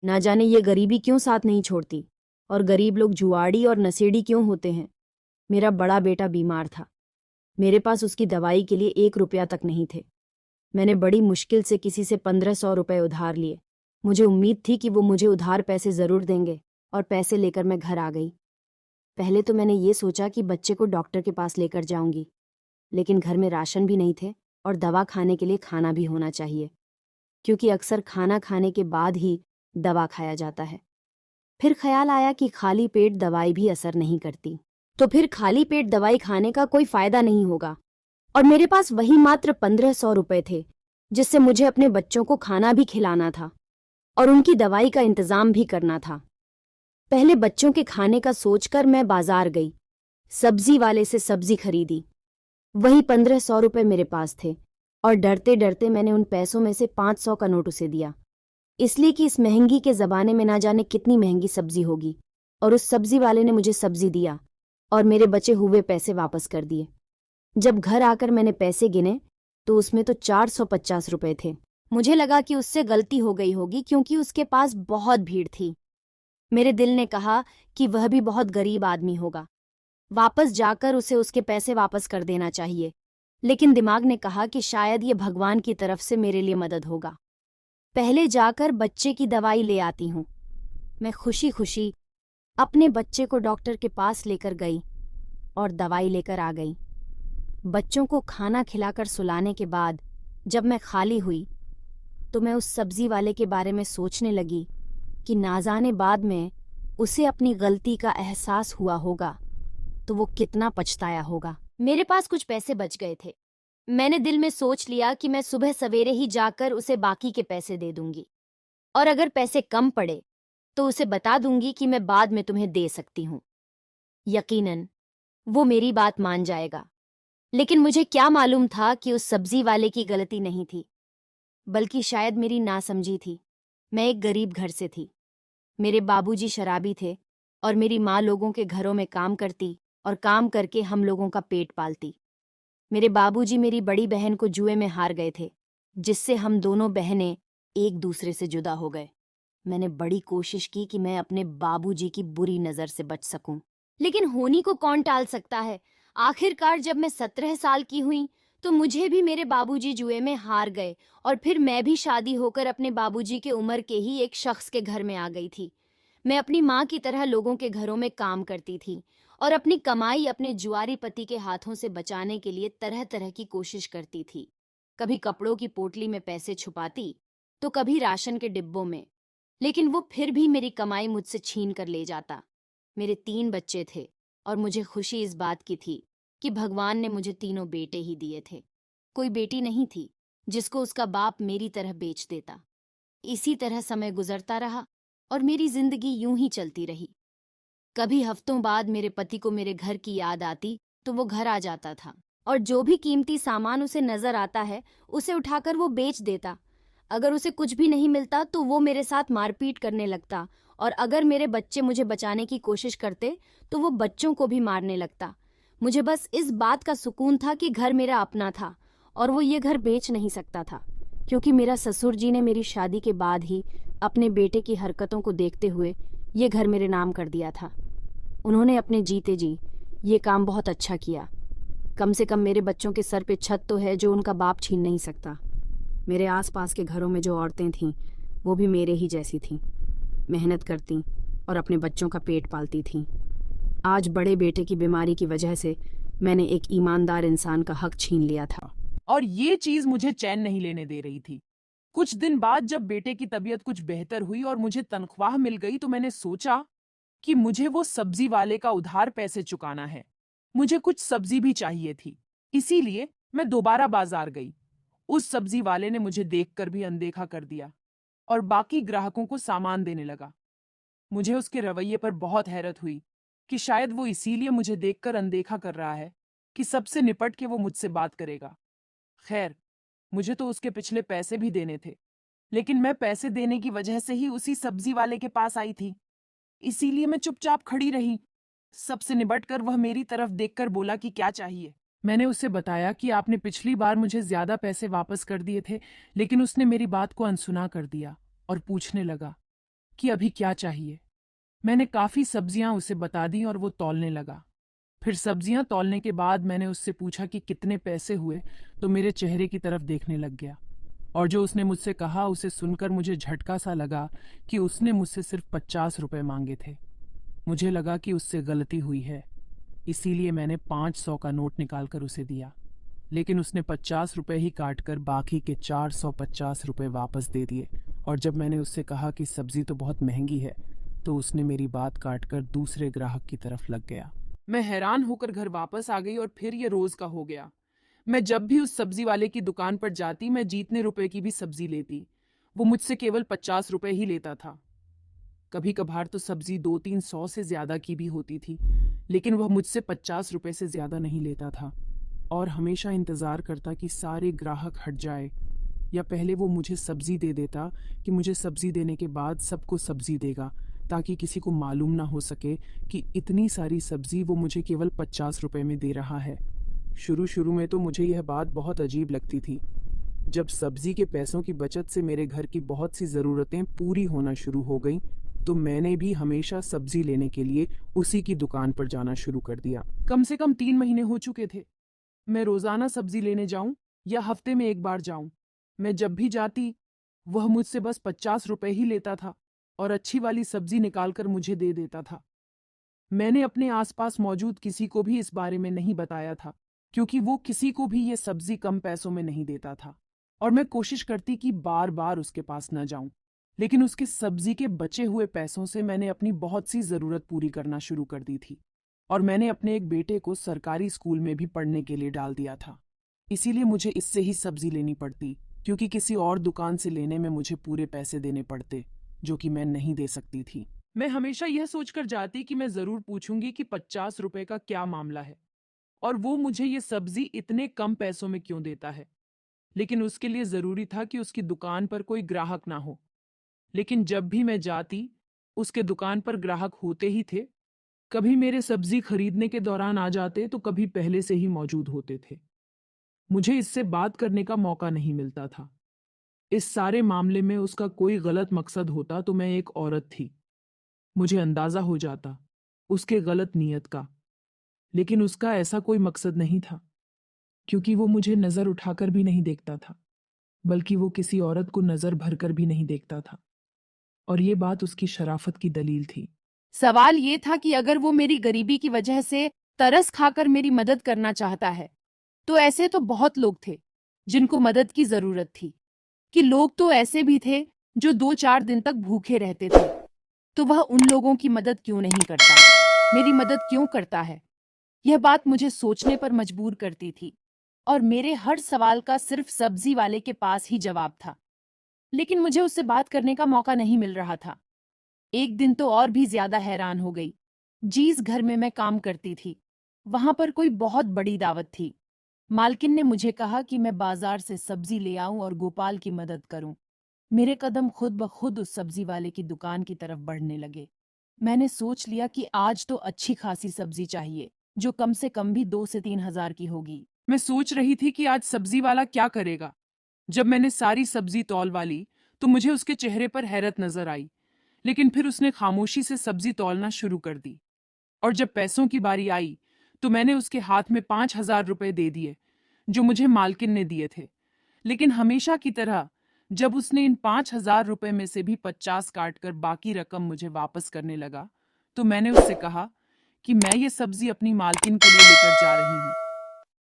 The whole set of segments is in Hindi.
ना जाने ये गरीबी क्यों साथ नहीं छोड़ती, और गरीब लोग जुआड़ी और नशेड़ी क्यों होते हैं। मेरा बड़ा बेटा बीमार था। मेरे पास उसकी दवाई के लिए 1 रुपया तक नहीं थे। मैंने बड़ी मुश्किल से किसी से 1500 रुपये उधार लिए। मुझे उम्मीद थी कि वो मुझे उधार पैसे जरूर देंगे, और पैसे लेकर मैं घर आ गई। पहले तो मैंने ये सोचा कि बच्चे को डॉक्टर के पास लेकर जाऊंगी, लेकिन घर में राशन भी नहीं थे और दवा खाने के लिए खाना भी होना चाहिए, क्योंकि अक्सर खाना खाने के बाद ही दवा खाया जाता है। फिर ख्याल आया कि खाली पेट दवाई भी असर नहीं करती, तो फिर खाली पेट दवाई खाने का कोई फायदा नहीं होगा। और मेरे पास वही मात्र 1500 रुपये थे, जिससे मुझे अपने बच्चों को खाना भी खिलाना था और उनकी दवाई का इंतजाम भी करना था। पहले बच्चों के खाने का सोचकर मैं बाजार गई, सब्जी वाले से सब्जी खरीदी। वही 1500 रुपये मेरे पास थे, और डरते डरते मैंने उन पैसों में से 500 का नोट उसे दिया, इसलिए कि इस महंगी के ज़माने में ना जाने कितनी महंगी सब्जी होगी। और उस सब्जी वाले ने मुझे सब्जी दिया और मेरे बचे हुए पैसे वापस कर दिए। जब घर आकर मैंने पैसे गिने तो उसमें तो 450 रुपये थे। मुझे लगा कि उससे गलती हो गई होगी, क्योंकि उसके पास बहुत भीड़ थी। मेरे दिल ने कहा कि वह भी बहुत गरीब आदमी होगा, वापस जाकर उसे उसके पैसे वापस कर देना चाहिए। लेकिन दिमाग ने कहा कि शायद ये भगवान की तरफ से मेरे लिए मदद होगा। पहले जाकर बच्चे की दवाई ले आती हूँ। मैं खुशी खुशी अपने बच्चे को डॉक्टर के पास लेकर गई और दवाई लेकर आ गई। बच्चों को खाना खिलाकर सुलाने के बाद जब मैं खाली हुई तो मैं उस सब्जी वाले के बारे में सोचने लगी कि ना जाने बाद में उसे अपनी गलती का एहसास हुआ होगा तो वो कितना पछताया होगा। मेरे पास कुछ पैसे बच गए थे। मैंने दिल में सोच लिया कि मैं सुबह सवेरे ही जाकर उसे बाकी के पैसे दे दूंगी, और अगर पैसे कम पड़े तो उसे बता दूंगी कि मैं बाद में तुम्हें दे सकती हूँ। यकीनन वो मेरी बात मान जाएगा। लेकिन मुझे क्या मालूम था कि उस सब्जी वाले की गलती नहीं थी, बल्कि शायद मेरी नासमझी थी। मैं एक गरीब घर से थी। मेरे बाबूजी शराबी थे और मेरी माँ लोगों के घरों में काम करती और काम करके हम लोगों का पेट पालती। मेरे बाबूजी मेरी बड़ी बहन को जुए में हार गए थे, जिससे हम दोनों बहनें एक दूसरे से जुदा हो गए। मैंने बड़ी कोशिश की कि मैं अपने बाबूजी की बुरी नज़र से बच सकूं, लेकिन होनी को कौन टाल सकता है। आखिरकार जब मैं 17 साल की हुई तो मुझे भी मेरे बाबूजी जुए में हार गए, और फिर मैं भी शादी होकर अपने बाबूजी के उम्र के ही एक शख्स के घर में आ गई थी। मैं अपनी माँ की तरह लोगों के घरों में काम करती थी और अपनी कमाई अपने जुआरी पति के हाथों से बचाने के लिए तरह तरह की कोशिश करती थी। कभी कपड़ों की पोटली में पैसे छुपाती, तो कभी राशन के डिब्बों में, लेकिन वो फिर भी मेरी कमाई मुझसे छीन कर ले जाता। मेरे 3 बच्चे थे और मुझे खुशी इस बात की थी कि भगवान ने मुझे तीनों बेटे ही दिए थे। कोई बेटी नहीं थी जिसको उसका बाप मेरी तरह बेच देता। इसी तरह समय गुजरता रहा और मेरी जिंदगी यूं ही चलती रही। कभी हफ्तों बाद मेरे पति को मेरे घर की याद आती तो वो घर आ जाता था, और जो भी कीमती सामान उसे नजर आता है उसे उठाकर वो बेच देता। अगर उसे कुछ भी नहीं मिलता तो वो मेरे साथ मारपीट करने लगता, और अगर मेरे बच्चे मुझे बचाने की कोशिश करते तो वो बच्चों को भी मारने लगता। मुझे बस इस बात का सुकून था कि घर मेरा अपना था और वो ये घर बेच नहीं सकता था, क्योंकि मेरा ससुर जी ने मेरी शादी के बाद ही अपने बेटे की हरकतों को देखते हुए ये घर मेरे नाम कर दिया था। उन्होंने अपने जीते जी ये काम बहुत अच्छा किया। कम से कम मेरे बच्चों के सर पे छत तो है जो उनका बाप छीन नहीं सकता। मेरे आसपास के घरों में जो औरतें थीं वो भी मेरे ही जैसी थीं, मेहनत करती और अपने बच्चों का पेट पालती थीं। आज बड़े बेटे की बीमारी की वजह से मैंने एक ईमानदार इंसान का हक छीन लिया था, और ये चीज मुझे चैन नहीं लेने दे रही थी। कुछ दिन बाद जब बेटे की तबीयत कुछ बेहतर हुई और मुझे तनख्वाह मिल गई तो मैंने सोचा कि मुझे वो सब्जी वाले का उधार पैसे चुकाना है। मुझे कुछ सब्जी भी चाहिए थी, इसीलिए मैं दोबारा बाजार गई। उस सब्जी वाले ने मुझे देखकर भी अनदेखा कर दिया और बाकी ग्राहकों को सामान देने लगा। मुझे उसके रवैये पर बहुत हैरत हुई कि शायद वो इसीलिए मुझे देखकर अनदेखा कर रहा है कि सबसे निपट के वो मुझसे बात करेगा। खैर, मुझे तो उसके पिछले पैसे भी देने थे, लेकिन मैं पैसे देने की वजह से ही उसी सब्जी वाले के पास आई थी, इसीलिए मैं चुपचाप खड़ी रही। सबसे निबटकर वह मेरी तरफ देखकर बोला कि क्या चाहिए। मैंने उसे बताया कि आपने पिछली बार मुझे ज्यादा पैसे वापस कर दिए थे, लेकिन उसने मेरी बात को अनसुना कर दिया और पूछने लगा, कि अभी क्या चाहिए। मैंने काफ़ी सब्जियां उसे बता दी और वो तौलने लगा। फिर सब्जियां तौलने के बाद मैंने उससे पूछा कि कितने पैसे हुए, तो मेरे चेहरे की तरफ देखने लग गया। और जो उसने मुझसे कहा उसे सुनकर मुझे झटका सा लगा कि उसने मुझसे सिर्फ 50 रुपए मांगे थे। मुझे लगा कि उससे गलती हुई है, इसीलिए मैंने 500 का नोट निकालकर उसे दिया। लेकिन उसने 50 रुपए ही काट कर बाकी के 450 रुपए वापस दे दिए। और जब मैंने उससे कहा कि सब्जी तो बहुत महंगी है, तो उसने मेरी बात काटकर दूसरे ग्राहक की तरफ लग गया। मैं हैरान होकर घर वापस आ गई और फिर ये रोज का हो गया। मैं जब भी उस सब्जी वाले की दुकान पर जाती, मैं जितने रुपए की भी सब्जी लेती, वो मुझसे केवल 50 रुपए ही लेता था। कभी कभार तो सब्जी 200-300 से ज्यादा की भी होती थी, लेकिन वह मुझसे 50 रुपए से ज्यादा नहीं लेता था। और हमेशा इंतजार करता कि सारे ग्राहक हट जाए, या पहले वो मुझे सब्जी दे देता कि मुझे सब्जी देने के बाद सबको सब्जी देगा, ताकि किसी को मालूम ना हो सके कि इतनी सारी सब्जी वो मुझे केवल 50 रुपए में दे रहा है। शुरू शुरू में तो मुझे यह बात बहुत अजीब लगती थी। जब सब्जी के पैसों की बचत से मेरे घर की बहुत सी ज़रूरतें पूरी होना शुरू हो गईं, तो मैंने भी हमेशा सब्जी लेने के लिए उसी की दुकान पर जाना शुरू कर दिया। कम से कम 3 महीने हो चुके थे। मैं रोज़ाना सब्जी लेने जाऊं या हफ्ते में एक बार जाऊं, मैं जब भी जाती, वह मुझसे बस 50 रुपए ही लेता था और अच्छी वाली सब्जी निकालकर मुझे दे देता था। मैंने अपने आसपास मौजूद किसी को भी इस बारे में नहीं बताया था, क्योंकि वो किसी को भी ये सब्जी कम पैसों में नहीं देता था। और मैं कोशिश करती कि बार बार उसके पास न जाऊं, लेकिन उसके सब्जी के बचे हुए पैसों से मैंने अपनी बहुत सी ज़रूरत पूरी करना शुरू कर दी थी। और मैंने अपने एक बेटे को सरकारी स्कूल में भी पढ़ने के लिए डाल दिया था। इसीलिए मुझे इससे ही सब्जी लेनी पड़ती, क्योंकि किसी और दुकान से लेने में मुझे पूरे पैसे देने पड़ते, जो कि मैं नहीं दे सकती थी। मैं हमेशा यह सोचकर जाती कि मैं जरूर पूछूंगी कि 50 रुपए का क्या मामला है और वो मुझे ये सब्जी इतने कम पैसों में क्यों देता है। लेकिन उसके लिए जरूरी था कि उसकी दुकान पर कोई ग्राहक ना हो। लेकिन जब भी मैं जाती, उसके दुकान पर ग्राहक होते ही थे। कभी मेरे सब्जी खरीदने के दौरान आ जाते, तो कभी पहले से ही मौजूद होते थे। मुझे इससे बात करने का मौका नहीं मिलता था। इस सारे मामले में उसका कोई गलत मकसद होता तो मैं एक औरत थी, मुझे अंदाजा हो जाता उसके गलत नीयत का। लेकिन उसका ऐसा कोई मकसद नहीं था, क्योंकि वो मुझे नजर उठाकर भी नहीं देखता था, बल्कि वो किसी औरत को नजर भरकर भी नहीं देखता था। और ये बात उसकी शराफत की दलील थी। सवाल ये था कि अगर वो मेरी गरीबी की वजह से तरस खाकर मेरी मदद करना चाहता है, तो ऐसे तो बहुत लोग थे जिनको मदद की जरूरत थी, कि लोग तो ऐसे भी थे जो 2-4 दिन तक भूखे रहते थे। तो वह उन लोगों की मदद क्यों नहीं करता, मेरी मदद क्यों करता है? यह बात मुझे सोचने पर मजबूर करती थी, और मेरे हर सवाल का सिर्फ सब्जी वाले के पास ही जवाब था। लेकिन मुझे उससे बात करने का मौका नहीं मिल रहा था। एक दिन तो और भी ज्यादा हैरान हो गई। जिस घर में मैं काम करती थी, वहां पर कोई बहुत बड़ी दावत थी। मालकिन ने मुझे कहा कि मैं बाजार से सब्जी ले आऊं और गोपाल की मदद करूं। मेरे कदम खुद ब खुद उस सब्जी वाले की दुकान की तरफ बढ़ने लगे। मैंने सोच लिया कि आज तो अच्छी खासी सब्जी चाहिए, जो कम से कम भी 2 से 3 हजार की होगी। मैं सोच रही थी कि आज सब्जी वाला क्या करेगा। जब मैंने सारी सब्जी तौल वाली, तो मुझे उसके चेहरे पर हैरत नजर आई। लेकिन फिर उसने खामोशी से सब्जी तौलना शुरू कर दी। और जब पैसों की बारी आई, तो मैंने उसके हाथ में 5,000 रुपए दे दिए, जो मुझे मालकिन ने दिए थे। लेकिन हमेशा की तरह जब उसने इन 5,000 रुपए में से भी 50 काट कर बाकी रकम मुझे वापस करने लगा, तो मैंने उससे कहा कि मैं ये सब्जी अपनी मालकिन के लिए लेकर जा रही हूँ।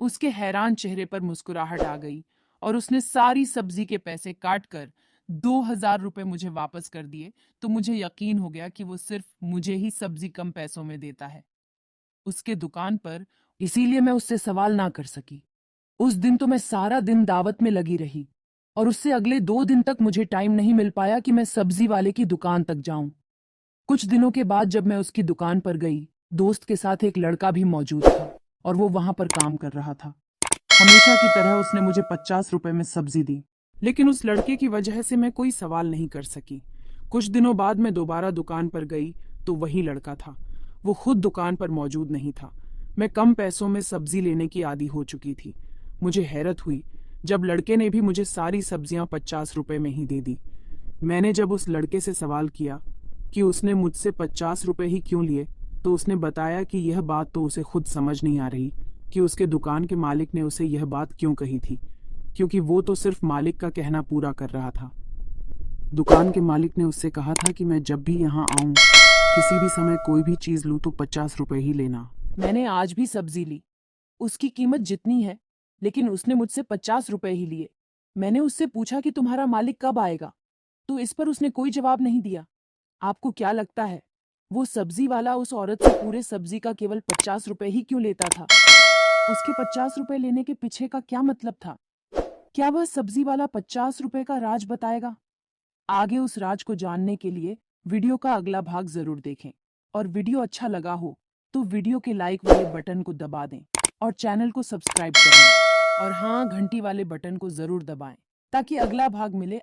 उसके हैरान चेहरे पर मुस्कुराहट आ गई और उसने सारी सब्जी के पैसे काट कर 2,000 रुपए मुझे वापस कर दिए। तो मुझे यकीन हो गया कि वो सिर्फ मुझे ही सब्जी कम पैसों में देता है, उसके दुकान पर। इसीलिए मैं उससे सवाल ना कर सकी। उस दिन तो मैं सारा दिन दावत में लगी रही, और उससे अगले 2 दिन तक मुझे टाइम नहीं मिल पाया कि मैं सब्जी वाले की दुकान तक जाऊं। कुछ दिनों के बाद जब मैं उसकी दुकान पर गई, दोस्त के साथ एक लड़का भी मौजूद था, और वो वहां पर काम कर रहा था। हमेशा की तरह उसने मुझे 50 रुपए में सब्जी दी, लेकिन उस लड़के की वजह से मैं कोई सवाल नहीं कर सकी। कुछ दिनों बाद मैं दोबारा दुकान पर गई, तो वही लड़का था। वो खुद दुकान पर मौजूद नहीं था। मैं कम पैसों में सब्जी लेने की आदी हो चुकी थी। मुझे हैरत हुई जब लड़के ने भी मुझे सारी सब्जियां 50 रुपए में ही दे दी। मैंने जब उस लड़के से सवाल किया कि उसने मुझसे 50 रुपए ही क्यों लिए, तो उसने बताया कि यह बात तो उसे खुद समझ नहीं आ रही कि उसके दुकान के मालिक ने उसे यह बात क्यों कही थी, क्योंकि वो तो सिर्फ मालिक का कहना पूरा कर रहा था। दुकान के मालिक ने उससे कहा था कि मैं जब भी यहाँ आऊं, किसी भी समय कोई भी चीज लूं तो 50 रुपए ही लेना। मैंने आज भी सब्जी ली, उसकी कीमत जितनी है, लेकिन उसने मुझसे 50 रुपए ही लिए। मैंने उससे पूछा कि तुम्हारा मालिक कब आएगा, तो इस पर उसने कोई जवाब नहीं दिया। आपको क्या लगता है, वो सब्जी वाला उस औरत से पूरे सब्जी का केवल 50 रुपए ही क्यों लेता था? उसके 50 रुपए लेने के पीछे का क्या मतलब था? क्या वह सब्जी वाला 50 रुपए का राज बताएगा? आगे उस राज को जानने के लिए वीडियो का अगला भाग जरूर देखें, और वीडियो अच्छा लगा हो तो वीडियो के लाइक वाले बटन को दबा दें और चैनल को सब्सक्राइब करें, और हाँ, घंटी वाले बटन को जरूर दबाएं ताकि अगला भाग मिले